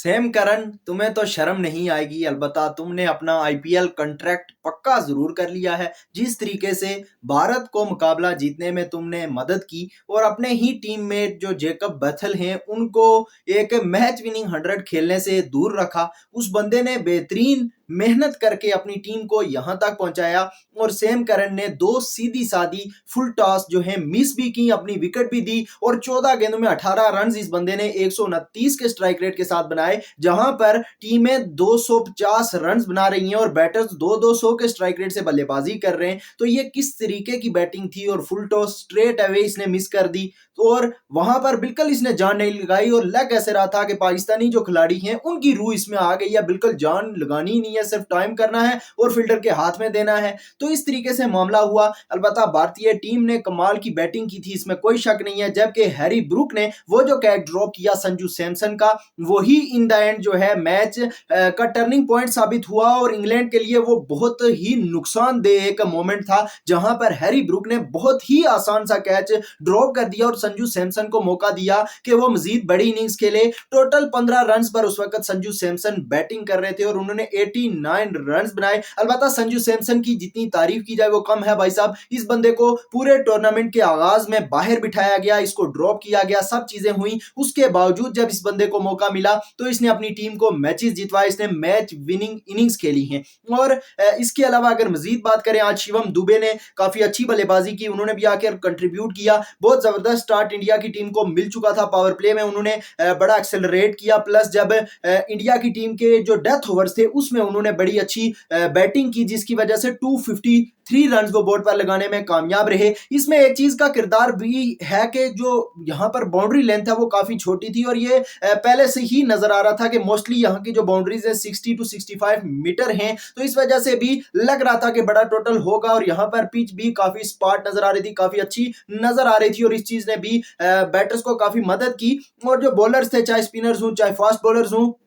Same करन, तुम्हें तो शर्म नहीं आएगी। अलबत्ता तुमने अपना आईपीएल कॉन्ट्रैक्ट पक्का जरूर कर लिया है। जिस तरीके से भारत को मुकाबला जीतने में तुमने मदद की और अपने ही टीममेट जो जेकब बैथल हैं उनको एक मैच विनिंग 100 खेलने से दूर रखा। उस बंदे ने बेहतरीन मेहनत करके अपनी टीम को यहां तक पहुंचाया। और सेम करन ने दो सीधी सादी फुल टॉस जो है मिस भी की, अपनी विकेट भी दी और 14 गेंदों में 18 रन इस बंदे ने 129 के स्ट्राइक रेट के साथ बनाए। जहां पर टीमें 250 रन बना रही हैं और बैटर्स 2-2 के स्ट्राइक रेट से बल्लेबाजी कर रहे हैं। तो ये किस तरीके की बैटिंग थी। और फुल टॉस स्ट्रेट अवे इसने मिस कर दी और वहां पर बिल्कुल इसने जान नहीं लगाई और लग ऐसे रहा था कि पाकिस्तानी जो खिलाड़ी हैं उनकी रूह इसमें आ गई है। बिल्कुल जान लगानी ही नहीं है, सिर्फ टाइम करना है और फील्डर के हाथ में देना है। तो इस तरीके से मामला हुआ। अलबत्ता भारतीय टीम ने कमाल की बैटिंग की थी, इसमें कोई शक नहीं है। जबकि हैरी ब्रूक ने वो जो कैच ड्रॉप किया संजू सैमसन का, वही इन द एंड जो है मैच का टर्निंग पॉइंट साबित हुआ और इंग्लैंड के लिए वो बहुत ही नुकसानदेह एक मोमेंट था जहां पर हैरी ब्रूक ने बहुत ही आसान सा कैच ड्रॉप कर दिया और संजू सैमसन को मौका दिया कि वो मजीद बड़ी इनिंग्स खेले। टोटल 15 रन पर उस वक्त संजू सैमसन बैटिंग कर रहे थे और उन्होंने 89 रन बनाए। अलबत्ता संजू सैमसन की जितनी तारीफ की जाए वो कम है भाई साहब। इस बंदे को पूरे टूर्नामेंट के आगाज में बाहर बिठाया गया, इसको ड्रॉप किया गया, सब चीजें हुई। उसके बावजूद जब इस बंदे को मौका मिला तो इसने अपनी टीम को मैचेस जितवाए, इसने मैच विनिंग इनिंग्स खेली हैं। और इसके अलावा अगर मजीद बात करें, आज शिवम दुबे ने काफी अच्छी बल्लेबाजी की, उन्होंने भी आकर कंट्रीब्यूट किया। बहुत जबरदस्त स्टार्ट इंडिया की टीम को मिल चुका था पावर प्ले में, उन्होंने बड़ा एक्सेलरेट किया। प्लस जब इंडिया की टीम के जो डेथ ओवर्स थे उसमें उन्होंने बड़ी अच्छी बैटिंग की, जिसकी वजह से 253 रन वो बोर्ड पर लगाने में कामयाब रहे। इसमें एक चीज का किरदार भी है कि जो यहाँ पर बाउंड्री लेंथ है वो काफी छोटी थी और ये पहले से ही नजर आ रहा था कि मोस्टली यहाँ की जो बाउंड्रीज है 60 to 65 मीटर हैं। तो इस वजह से भी लग रहा था कि बड़ा टोटल होगा और यहाँ पर पिच भी काफी स्पार्ट नजर आ रही थी, काफी अच्छी नजर आ रही थी और इस चीज ने भी बैटर्स को काफी मदद की। और जो बॉलर्स थे, चाहे स्पिनर्स हो चाहे फास्ट बॉलर्स हो,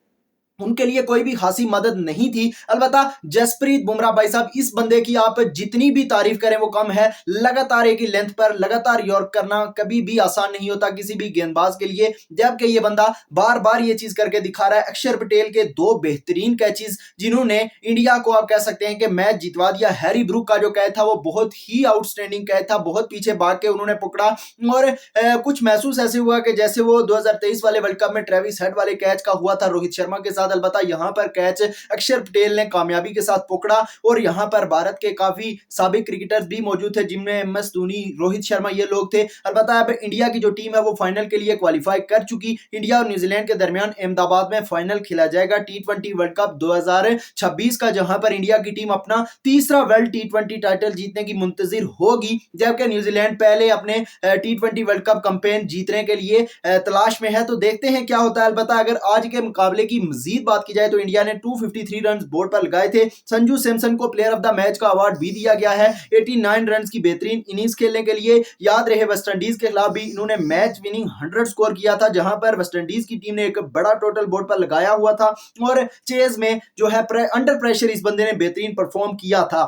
उनके लिए कोई भी खासी मदद नहीं थी। अलबत्ता जसप्रीत बुमराह भाई साहब, इस बंदे की आप जितनी भी तारीफ करें वो कम है। लगातार एक ही लेंथ पर लगातार यॉर्क करना कभी भी आसान नहीं होता किसी भी गेंदबाज के लिए, जबकि ये बंदा बार बार ये चीज करके दिखा रहा है। अक्षर पटेल के दो बेहतरीन कैचेस जिन्होंने इंडिया को आप कह सकते हैं कि मैच जितवा दिया। हैरी ब्रूक का जो कैच था वो बहुत ही आउटस्टैंडिंग कैच था, बहुत पीछे भाग के उन्होंने पकड़ा और कुछ महसूस ऐसे हुआ कि जैसे वो 2023 वाले वर्ल्ड कप में ट्रेविस हेड वाले कैच का हुआ था रोहित शर्मा के साथ। अलबत्ता यहां पर कैच अक्षर पटेल ने कामयाबी के साथ पकड़ा और यहां पर भारत के काफी साबिक क्रिकेटर्स भी मौजूद थे, जिनमें एमएस धोनी, रोहित शर्मा ये लोग थे। अलबत्ता अब इंडिया की जो टीम है वो फाइनल के लिए क्वालिफाई कर चुकी। इंडिया और न्यूजीलैंड के दरमियान अहमदाबाद में फाइनल खेला जाएगा T20 वर्ल्ड कप 2026 का, जहां पर इंडिया की टीम अपना तीसरा वर्ल्ड T20 टाइटल जीतने की मुंतजिर होगी, जबकि न्यूजीलैंड पहले अपने T20 वर्ल्ड कप कैंपेन जीतने के लिए तलाश में है। तो देखते हैं क्या होता है। अलबत्ता अगर आज के मुकाबले की मजीद बात की जाए तो इंडिया ने 253 रन बोर्ड पर लगाए थे। संजू सैमसन को प्लेयर ऑफ द मैच का अवार्ड भी दिया गया है 89 रन की बेहतरीन इनिंग्स खेलने के लिए। याद रहे वेस्टइंडीज के खिलाफ भी इन्होंने मैच विनिंग 100 स्कोर किया था, जहां पर वेस्टइंडीज की टीम ने एक बड़ा टोटल बोर्ड पर लगाया हुआ था और चेज में जो है अंडर प्रेशर इस बंदे ने बेहतरीन परफॉर्म किया था।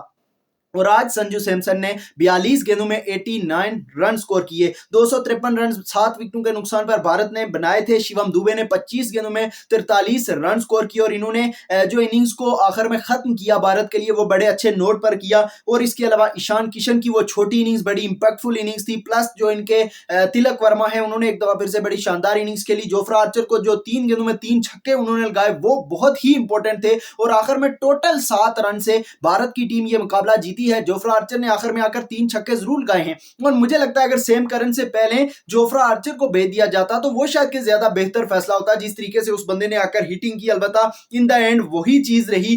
और आज संजू सैमसन ने 42 गेंदों में 89 रन स्कोर किए, 253 रन 7 विकेटों के नुकसान पर भारत ने बनाए थे। शिवम दुबे ने 25 गेंदों में 43 रन स्कोर किए और इन्होंने जो इनिंग्स को आखिर में खत्म किया भारत के लिए वो बड़े अच्छे नोट पर किया। और इसके अलावा ईशान किशन की वो छोटी इनिंग्स बड़ी इंपैक्टफुल इनिंग्स थी। प्लस जो इनके तिलक वर्मा है उन्होंने एक दफा फिर से बड़ी शानदार इनिंग्स खेली। जोफ्रा आर्चर को जो 3 गेंदों में 3 छक्के उन्होंने लगाए वो बहुत ही इंपॉर्टेंट थे और आखिर में टोटल 7 रन से भारत की टीम ये मुकाबला जीती है। जोफ्रा आर्चर ने आखिर में आकर 3 छक्के जरूर लगाए हैं और मुझे लगता है अगर सेम करन से पहले जोफ्रा आर्चर को भेज दिया जाता तो वो शायद के ज्यादा बेहतर फैसला होता, जिस तरीके से उस बंदे ने आकर हिटिंग की। अलबत्ता इन द एंड वही चीज रही।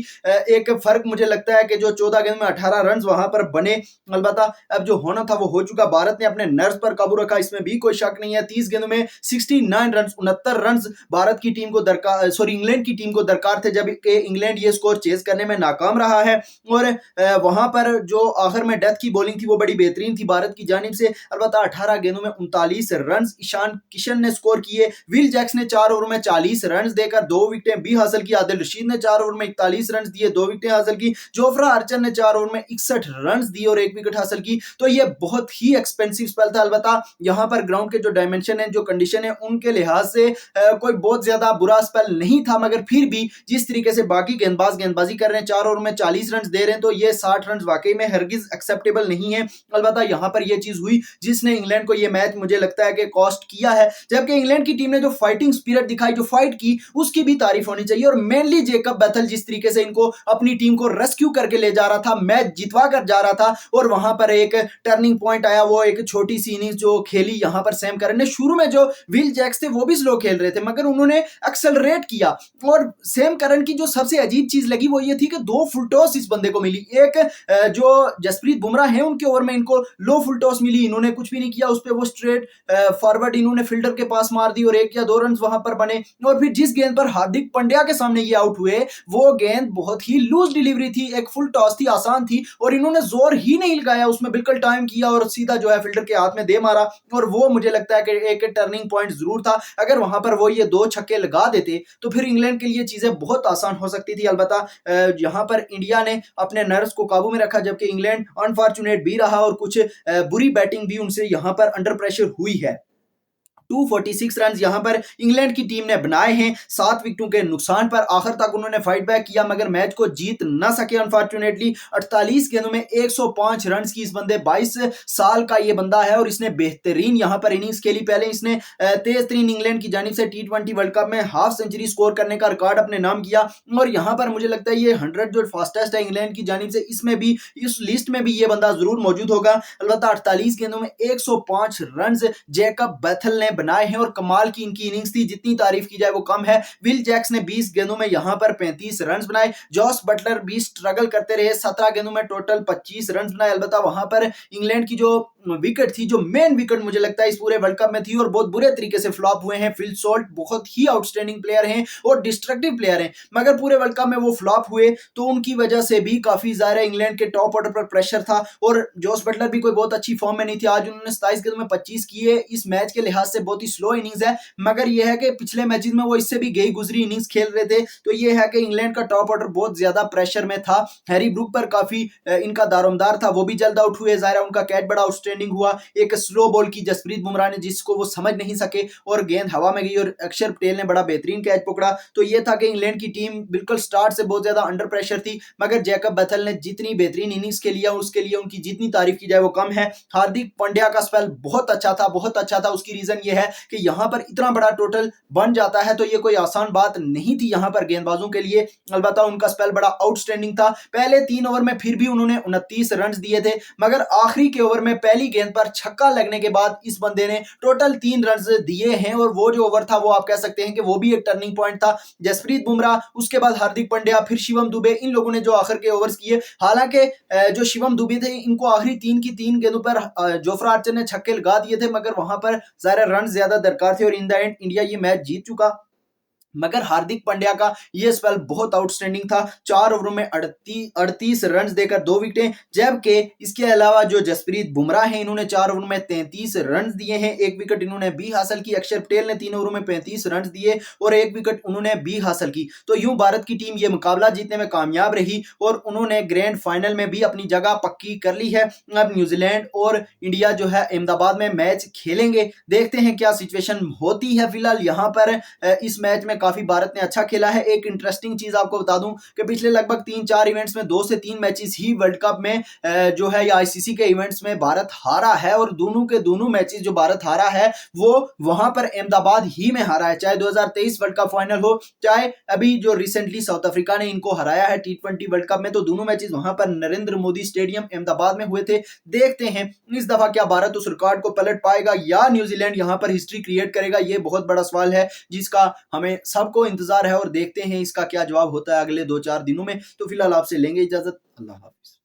एक फर्क मुझे लगता है कि जो 14 गेंद में 18 रन वहां पर बने, अलबत्ता अब जो होना था वो हो चुका। भारत ने अपने नर्स पर काबू रखा, इसमें भी कोई शक नहीं है। 30 गेंदों में 69 रन 69 रन भारत की टीम को दरकार, सॉरी इंग्लैंड की टीम को दरकार थे, जब इंग्लैंड ये स्कोर चेज करने में नाकाम रहा है। और वहां पर पर जो आखिर में डेथ की बॉलिंग थी वो बड़ी बेहतरीन थी भारत की जानिब से। अलबत्ता 18 गेंदों में 39 रन ईशान किशन ने स्कोर किए। विल जैक्स ने 4 ओवर में 40 रन देकर 2 विकेटें भी हासिल की। आदिल रशीद ने 4 ओवर में 41 रन दिए, 2 विकेटें हासिल की। जोफ्रा आर्चर ने 4 ओवर में 61 रन दिए और 1 विकेट हासिल की। तो ये बहुत ही एक्सपेंसिव स्पेल था। अलबत्ता यहाँ पर ग्राउंड के जो डायमेंशन है, जो कंडीशन है, उनके लिहाज से कोई बहुत ज्यादा बुरा स्पेल नहीं था, मगर फिर भी जिस तरीके से बाकी गेंदबाज गेंदबाजी कर रहे हैं, 4 ओवर में 40 रन दे रहे हैं, तो ये 60 रन वाकई में हरगिज एक्सेप्टेबल नहीं है। अलबत्ता यहाँ पर यह चीज हुई जिसने इंग्लैंड को यह मैच मुझे लगता है कि कॉस्ट किया है। जबकि इंग्लैंड की टीम ने जो फाइटिंग स्पिरिट दिखाई, जो फाइट की, उसकी भी तारीफ होनी चाहिए। और मेनली जेकब बैथल जिस तरीके से इनको अपनी टीम को रेस्क्यू करके ले जा रहा था, मैच जितवा कर जा रहा था, और वहां पर एक टर्निंग पॉइंट आया, वो एक छोटी सी इनिंग्स जो खेली यहाँ पर सैम करन ने। शुरू में जो विल जैक्स थे वो भी स्लो खेल रहे थे, मगर उन्होंने एक्सेलरेट किया। और सैम करन की जो सबसे अजीब चीज लगी वो ये थी कि 2 फुल टॉस इस बंदे को मिली। एक जो जसप्रीत बुमराह है उनके ओवर में इनको लो फुल टॉस मिली, इन्होंने कुछ भी नहीं किया उस पर, वो स्ट्रेट फॉरवर्ड इन्होंने फील्डर के पास मार दी और 1 या 2 रन वहां पर बने। और फिर जिस गेंद पर हार्दिक पांड्या के सामने ये आउट हुए, वो गेंद बहुत ही लूज डिलीवरी थी, एक फुल टॉस थी, आसान थी, और इन्होंने जोर ही नहीं लगाया उसमें, बिल्कुल टाइम किया और सीधा जो है फील्डर के हाथ में दे मारा। और वो मुझे लगता है कि एक टर्निंग पॉइंट जरूर था। अगर वहां पर वो ये 2 छक्के लगा देते तो फिर इंग्लैंड के लिए चीजें बहुत आसान हो सकती थी। अलबत्ता यहां पर इंडिया ने अपने नर्व्स को काबू में रखा, जबकि इंग्लैंड अनफॉर्चुनेट भी रहा और कुछ बुरी बैटिंग भी उनसे यहां पर अंडर प्रेशर हुई है। 246 रन यहां पर इंग्लैंड की टीम ने बनाए हैं 7 विकेटों के नुकसान पर। आखिर तक उन्होंने फाइट बैक किया मगर मैच को जीत ना सके अनफॉर्चुनेटली। 48 गेंदों में 105 रन की इस बंदे, 22 साल का ये बंदा है और इसने बेहतरीन यहां पर इनिंग्स खेली। पहले इसने तेज तरीन इंग्लैंड की जानिब से T20 वर्ल्ड कप में हाफ सेंचुरी स्कोर करने का रिकॉर्ड अपने नाम किया। और यहां पर मुझे लगता है ये 100 जो फास्टेस्ट है इंग्लैंड की जानिब से, इसमें भी, इस लिस्ट में भी ये बंदा जरूर मौजूद होगा। अलबत्ता 48 गेंदों में 105 रन जेकब बैथल ने बनाए हैं और कमाल की इनकी इनिंग्स थी, जितनी तारीफ की जाए वो कम है। विल जैक्स ने 20 गेंदों में यहां पर 35 रन बनाए। जॉस बटलर भी स्ट्रगल करते रहे, 17 गेंदों में टोटल 25 रन बनाए। अलबत्ता वहां पर इंग्लैंड की जो विकेट थी, जो मेन विकेट मुझे लगता है इस पूरे वर्ल्ड कप में थी और बहुत बुरे तरीके से फ्लॉप हुए हैं। फिल सॉल्ट बहुत ही आउटस्टैंडिंग प्लेयर हैं और डिस्ट्रक्टिव प्लेयर हैं, मगर पूरे वर्ल्ड कप में वो फ्लॉप हुए, तो उनकी वजह से भी काफी ज्यादा इंग्लैंड के टॉप ऑर्डर पर प्रेशर था। और जॉस बटलर भी कोई बहुत अच्छी फॉर्म में नहीं थी। आज उन्होंने 27 गेंदों में 25 किए, इस मैच के लिहाज से बहुत ही स्लो इनिंग्स है, मगर यह है कि पिछले मैचेस में वो इससे भी गई गुजरी इनिंग्स खेल रहे थे। तो ये है कि इंग्लैंड का टॉप ऑर्डर बहुत ज्यादा प्रेशर में था। हैरी ब्रूक पर काफी इनका दारोमदार था, वो भी जल्द आउट हुए। जाहिर है उनका कैच बड़ा आउटस्टैंडिंग हुआ। एक स्लो बॉल की जसप्रीत बुमराह ने, जिसको वो समझ नहीं सके और गेंद हवा में गई और अक्षर पटेल ने बड़ा बेहतरीन कैच पकड़ा। तो ये था कि इंग्लैंड की टीम बिल्कुल स्टार्ट से बहुत ज्यादा अंडर प्रेशर थी, मगर जैकब बैथल ने जितनी बेहतरीन इनिंग्स के लिया उसके लिए उनकी जितनी तारीफ की जाए वो कम है। हार्दिक पांड्या का स्पेल बहुत अच्छा था, बहुत अच्छा था। उसकी रीजन ये है कि यहां पर इतना बड़ा टोटल बन जाता है तो ये कोई आसान बात नहीं थी यहां पर गेंदबाजों के लिए। अलबत्ता उनका स्पेल बड़ा आउटस्टैंडिंग था। पहले 3 ओवर में फिर भी उन्होंने 29 रन दिए थे, मगर आखिरी के ओवर में पहली गेंद पर छक्का लगने के बाद इस बंदे ने टोटल 3 रन दिए हैं। और वो जो ओवर था वो आप कह सकते हैं कि वो भी एक टर्निंग पॉइंट था। जसप्रीत बुमराह, उसके बाद हार्दिक पांड्या, फिर शिवम दुबे, इन लोगों ने जो आखिर के ओवर्स किए, हालांकि जो शिवम दुबे थे इनको आखिरी 3 की 3 गेंदों पर जोफ्रा आर्चर ने छक्के लगा दिए थे, मगर वहां पर ज़्यादा रन ज्यादा दरकार थे और इन द एंड इंडिया ये मैच जीत चुका। मगर हार्दिक पांड्या का ये स्पेल बहुत आउटस्टैंडिंग था। 4 ओवरों में 38 रन देकर 2 विकेटें, जबकि इसके अलावा जो जसप्रीत बुमराह हैं इन्होंने 4 ओवर में 33 रन दिए हैं, 1 विकेट इन्होंने भी हासिल की। अक्षर पटेल ने 3 ओवरों में 35 रन दिए और 1 विकेट उन्होंने भी हासिल की। तो यूं भारत की टीम ये मुकाबला जीतने में कामयाब रही और उन्होंने ग्रैंड फाइनल में भी अपनी जगह पक्की कर ली है। अब न्यूजीलैंड और इंडिया जो है अहमदाबाद में मैच खेलेंगे, देखते हैं क्या सिचुएशन होती है। फिलहाल यहाँ पर इस मैच में काफी भारत ने अच्छा खेला है। एक इंटरेस्टिंग चीज आपको बता दूं कि पिछले लगभग 3-4 इवेंट्स में 2 से 3 मैचेस ही वर्ल्ड कप में जो है या आईसीसी के इवेंट्स में भारत हारा है, और दोनों के दोनों मैचेस जो भारत हारा है वो वहां पर अहमदाबाद ही में हारा है। चाहे 2023 वर्ल्ड कप फाइनल हो, चाहे अभी जो रिसेंटली साउथ अफ्रीका ने इनको हराया है T20 वर्ल्ड कप में, तो दोनों मैचेस वहां पर नरेंद्र मोदी स्टेडियम अहमदाबाद में हुए थे। देखते हैं इस दफा क्या भारत उस रिकॉर्ड को पलट पाएगा या न्यूजीलैंड यहां पर हिस्ट्री क्रिएट करेगा। ये बहुत बड़ा सवाल है जिसका हमें सबको इंतजार है और देखते हैं इसका क्या जवाब होता है अगले 2-4 दिनों में। तो फिलहाल आपसे लेंगे इजाजत। अल्लाह हाफिज।